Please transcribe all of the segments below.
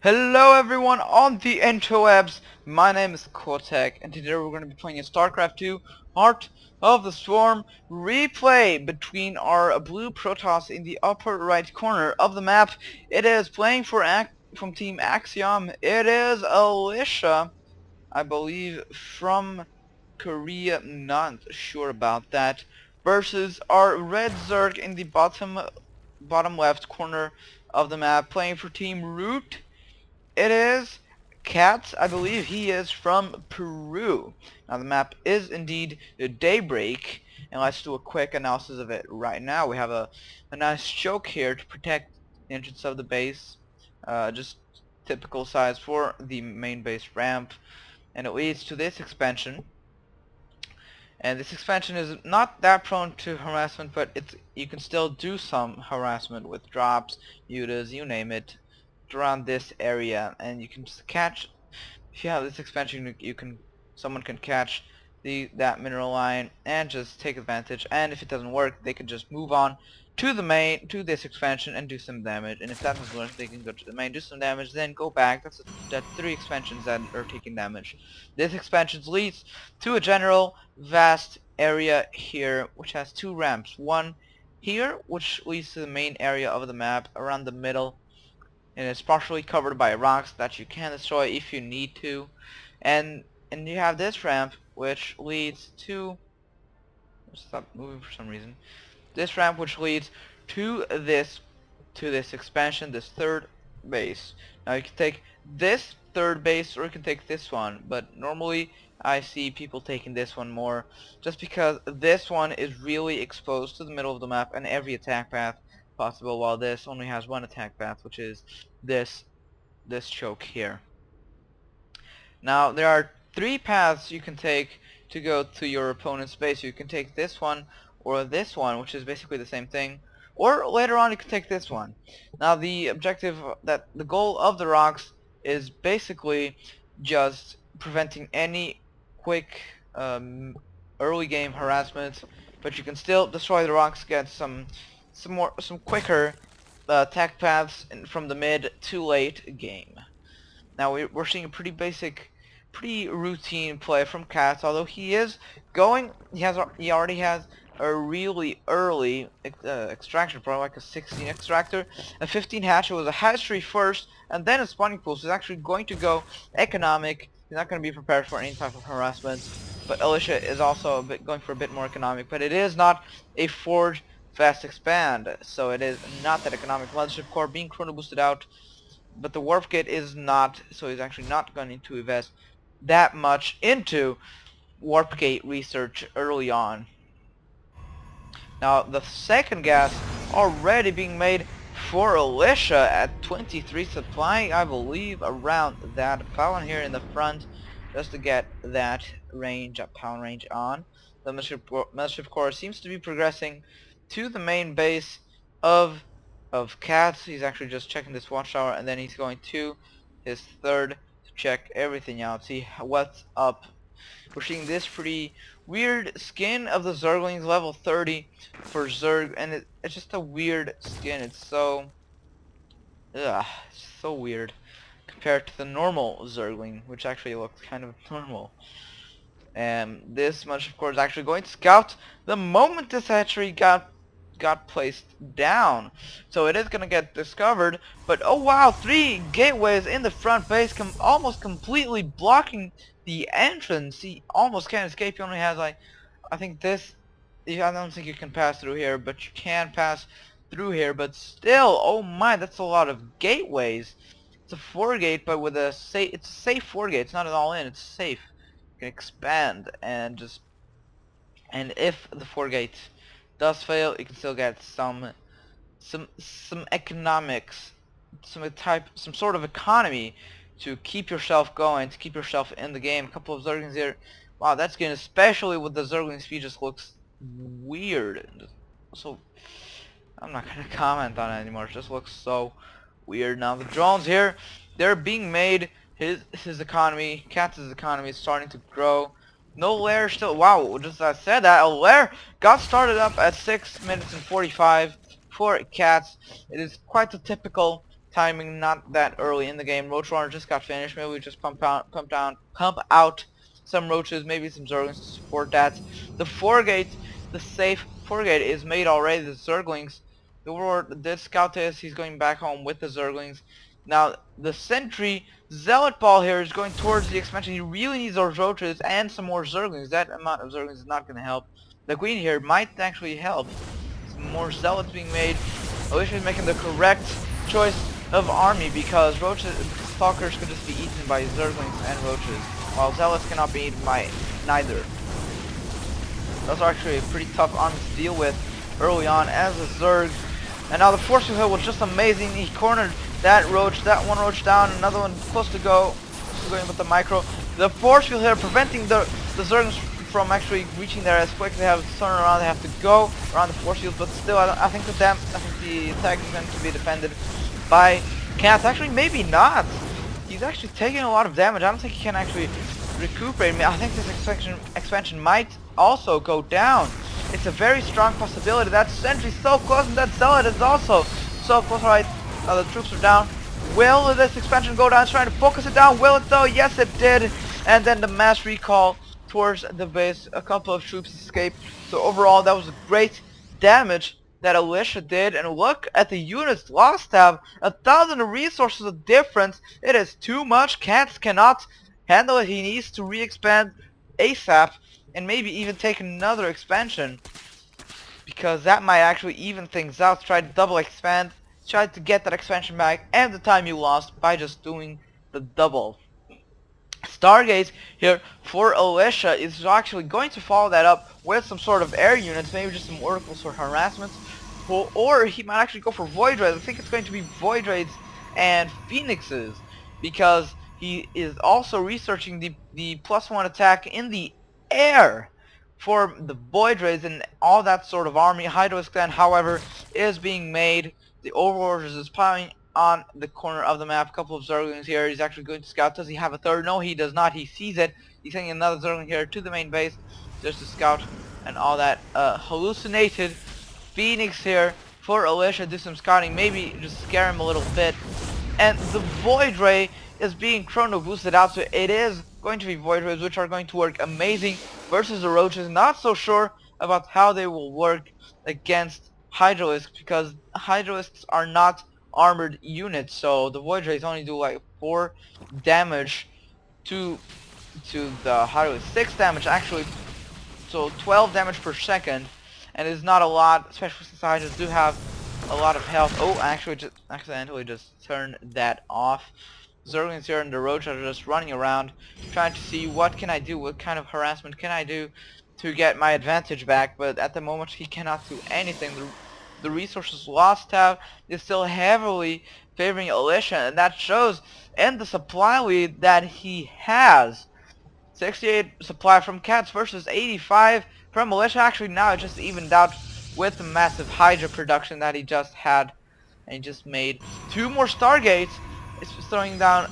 Hello everyone on the interwebs, my name is Cortec and today we're going to be playing a Starcraft 2 Heart of the Storm replay between our blue Protoss in the upper right corner of the map. It is playing from Team Axiom. It is Alicia, I believe from Korea, not sure about that, versus our red Zerg in the bottom left corner of the map playing for Team Root. It is Catz. I believe he is from Peru. Now the map is indeed Daybreak, and let's do a quick analysis of it right now. We have a nice choke here to protect the entrance of the base, just typical size for the main base ramp, and it leads to this expansion. And this expansion is not that prone to harassment, but you can still do some harassment with drops, UTAs, you name it, around this area, and you can just catch. If you have this expansion, someone can catch that mineral line and just take advantage. And if it doesn't work, they can just move on to this expansion and do some damage. And if that doesn't work, they can go to the main, do some damage, then go back. That's 3 expansions that are taking damage. This expansion leads to a general vast area here, which has 2 ramps. One here, which leads to the main area of the map around the middle, and it's partially covered by rocks that you can destroy if you need to. And you have this ramp which leads to, stop moving for some reason. This ramp which leads to this expansion, this third base. Now you can take this third base or you can take this one, but normally I see people taking this one more, just because this one is really exposed to the middle of the map and every attack path possible, while this only has one attack path, which is this choke here. Now there are 3 paths you can take to go to your opponent's base. You can take this one or this one, which is basically the same thing, or later on you can take this one. Now the goal of the rocks is basically just preventing any quick early game harassment, but you can still destroy the rocks, get some quicker attack paths from the mid to late game. Now we're seeing a pretty basic, pretty routine play from Catz, although he already has a really early extraction, probably like a 16 extractor, a 15 hatch. It was a hatchery first, and then a spawning pool. So he's actually going to go economic. He's not going to be prepared for any type of harassment. But Alicia is also going for a bit more economic, but it is not a forge fast expand, so it is not that economic. Mothership core being chrono boosted out, but the warp gate is not, so he's actually not going to invest that much into warp gate research early on. Now the second gas already being made for Alicia at 23 supply, I believe, around that pound here in the front, just to get that range, pound range on. The mothership core seems to be progressing to the main base of Catz. He's actually just checking this watchtower, and then he's going to his third to check everything out, see what's up. We're seeing this pretty weird skin of the Zerglings, level 30 for Zerg, and it's just a weird skin. It's so weird compared to the normal Zergling, which actually looks kind of normal. And this much, of course, is actually going to scout the moment this hatchery got placed down, so it is gonna get discovered. But oh wow, 3 gateways in the front base, almost completely blocking the entrance. He almost can't escape. He only has, like, I think this, I don't think you can pass through here, but you can pass through here. But still, oh my, that's a lot of gateways. It's a 4 gate, but with it's a safe 4 gate. It's not an all in, it's safe. You can expand and if the 4 gate does fail, you can still get some economics, some sort of economy to keep yourself going, to keep yourself in the game. A couple of Zerglings here. Wow, that skin, especially with the Zergling speed, just looks weird. So I'm not gonna comment on it anymore. It just looks so weird. Now the drones here, they're being made. His economy, Catz's economy, is starting to grow. No lair still. Wow, just as I said that, a lair got started up at 6 minutes and 45 for Catz. It is quite a typical timing, not that early in the game. Roach Runner just got finished. Maybe we just pump out some roaches, maybe some zerglings to support that. The 4-gate, the safe 4-gate is made already. The zerglings, the Overlord did scout this. He's going back home with the zerglings. Now the sentry zealot ball here is going towards the expansion. He really needs those roaches and some more zerglings. That amount of zerglings is not going to help. The queen here might actually help. Some more zealots being made. Alicia is making the correct choice of army because roaches, stalkers could just be eaten by zerglings and roaches, while zealots cannot be eaten by neither. Those are actually a pretty tough army to deal with early on as a Zerg. And now the force field was just amazing. He cornered that roach, that one roach down, another one close to go, going with the micro. The force field here preventing the Zergs from actually reaching there as quick. They have to turn around, they have to go around the force field, but still I think the attack is going to be defended by Catz. Actually, maybe not. He's actually taking a lot of damage. I don't think he can actually recuperate me. I think this expansion might also go down. It's a very strong possibility. That sentry's so close, and that zealot is also so close. Alright, the troops are down. Will this expansion go down? It's trying to focus it down. Will it though? Yes, it did. And then the mass recall towards the base. A couple of troops escaped. So overall, that was a great damage that Alicia did. And look at the units lost. Have 1,000 resources of difference. It is too much. Catz cannot handle it. He needs to re-expand ASAP. And maybe even take another expansion, because that might actually even things out. Try to double expand, try to get that expansion back and the time you lost by just doing the double. Stargaze here for Alicia is actually going to follow that up with some sort of air units, maybe just some oracles or harassments, or he might actually go for void raids. I think it's going to be void raids and phoenixes, because he is also researching the +1 attack in the air for the void raids and all that sort of army. Hydroisk then, however, is being made. The Overlord is piling on the corner of the map. A couple of Zerglings here. He's actually going to scout. Does he have a third? No, he does not. He sees it. He's sending another Zergling here to the main base just to scout and all that. Hallucinated Phoenix here for Alicia. Do some scouting. Maybe just scare him a little bit. And the Void Ray is being chrono boosted out, so it is going to be Void Rays, which are going to work amazing versus the Roaches. Not so sure about how they will work against Hydralisks, because Hydralisks are not armored units, so the Void Rays only do like 4 damage to the Hydralisk. 6 damage actually, so 12 damage per second, and it's not a lot, especially since Hydras do have a lot of health. Oh, actually just accidentally just turned that off. Zerglings here and the Roach are just running around trying to see what can I do, what kind of harassment can I do to get my advantage back, but at the moment he cannot do anything. The resources lost tab is still heavily favoring Alicia, and that shows in the supply lead that he has. 68 supply from Catz versus 85 from Alicia. Actually now it just evened out with the massive Hydra production that he just had, and he just made 2 more Stargates. It's throwing down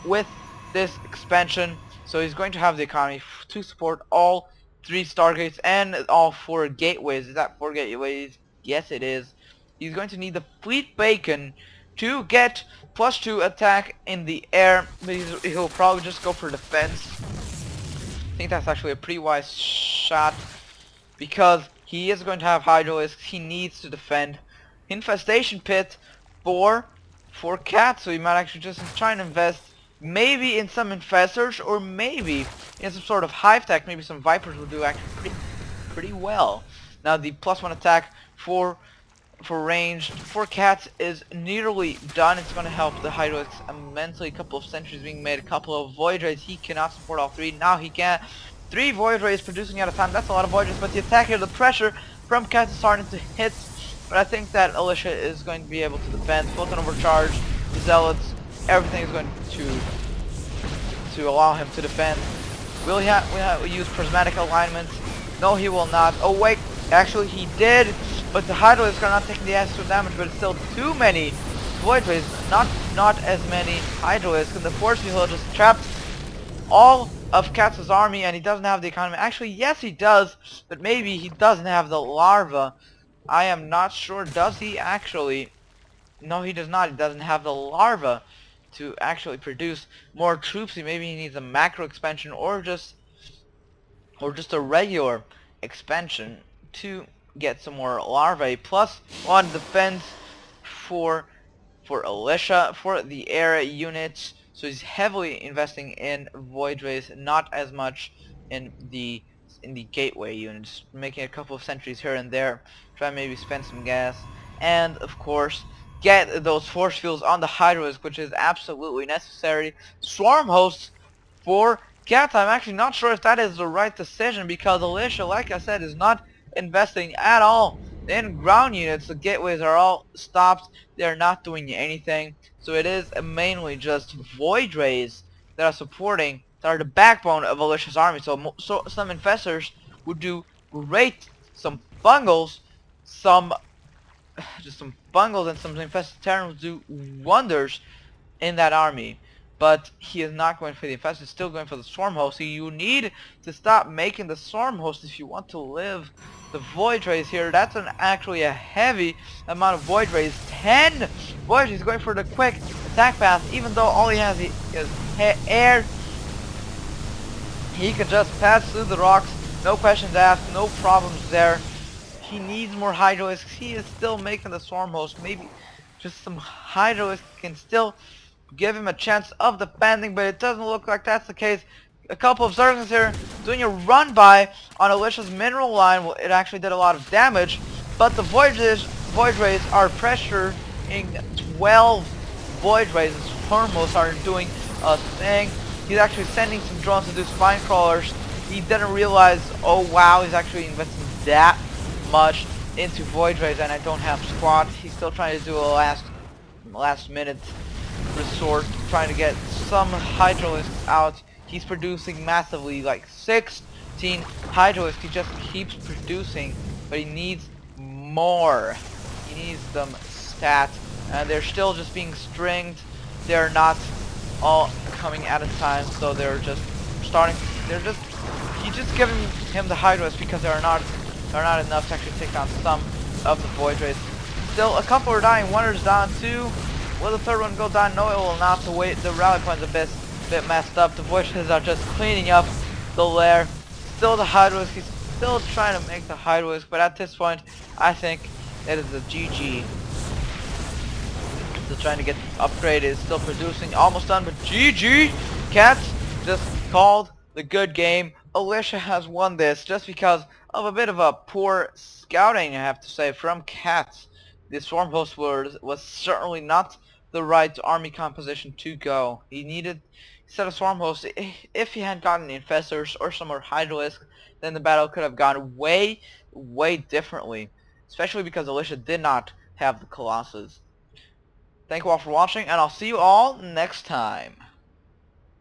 with this expansion, so he's going to have the economy to support all 3 Stargates and all 4 gateways. Is that 4 gateways? Yes, it is. He's going to need the Fleet Bacon to get +2 attack in the air, but he'll probably just go for defense. I think that's actually a pretty wise shot, because he is going to have Hydralisks. He needs to defend. Infestation Pit for Catz, so he might actually just try and invest maybe in some infestors, or maybe in some sort of hive tech. Maybe some vipers will do actually pretty well. Now the +1 attack for range for Catz is nearly done. It's going to help the Hydralisks immensely. A couple of sentries being made, a couple of Void Rays. He cannot support all 3. Now he can. 3 Void Rays producing at a time. That's a lot of Void Rays, but the attack here, the pressure from Catz is starting to hit. But I think that Alicia is going to be able to defend. Photon Overcharge, the Zealots, everything is going to allow him to defend. Will he use prismatic alignment? No, he will not. Oh wait, actually he did, but the Hydralisks are not taking the extra damage, but it's still too many Void Rays, not as many Hydralisks, and the Force Field just trapped all of Catz's army, and he doesn't have the economy. Actually, yes he does, but maybe he doesn't have the larva. I am not sure. Does he actually? No, he does not. He doesn't have the larva to actually produce more troops. Maybe he needs a macro expansion or just a regular expansion to get some more larvae. Plus one defense for Alicia, for the air units. So he's heavily investing in void rays, not as much in the gateway units, making a couple of sentries here and there, try and maybe spend some gas, and of course get those force fields on the Hydras, which is absolutely necessary. Swarm hosts for Catz. I'm actually not sure if that is the right decision, because Alicia, like I said, is not investing at all in ground units. The gateways are all stopped. They're not doing anything. So it is mainly just void rays that are supporting, that are the backbone of Alicia's army. So some infestors would do great. Some bungles, some just some bungles and some infested terrans would do wonders in that army. But he is not going for the infested, he's still going for the swarm host. So you need to stop making the swarm host if you want to live the void rays here. That's actually a heavy amount of void rays. 10 void rays going for the quick attack path, even though all he has is air. He can just pass through the rocks, no questions asked, no problems there. He needs more Hydralisks. He is still making the swarm host. Maybe just some Hydralisks can still give him a chance of defending, but it doesn't look like that's the case. A couple of Zergs here doing a run by on Alicia's mineral line. Well, it actually did a lot of damage, but the void rays are pressuring 12 void rays. The swarm hosts are doing a thing. He's actually sending some drones to do spine crawlers. He didn't realize, oh wow, he's actually investing that much into void rays, and I don't have squads. He's still trying to do a last minute resort, trying to get some Hydralisks out. He's producing massively, like 16 Hydralisks. He just keeps producing, but he needs more. He needs them stat, and they're still just being stringed. They're not all coming at a time, so they're just starting. He's just giving him the Hydralisks because there are not enough to actually take down some of the void rays. Still, a couple are dying. One is down. Two. Will the third one go down? No, it will not. The rally point's a bit messed up. The void rays are just cleaning up the lair. Still the Hydralisk. He's still trying to make the Hydralisk, but at this point, I think it is a GG. Still trying to get upgraded. Still producing. Almost done, but GG. Catz just called the good game. Alicia has won this just because of a bit of a poor scouting, I have to say, from Catz. The swarm host was certainly not the right army composition to go. He needed, instead of swarm host, if he had gotten infestors or some more Hydralisk, then the battle could have gone way differently. Especially because Alicia did not have the Colossus. Thank you all for watching, and I'll see you all next time.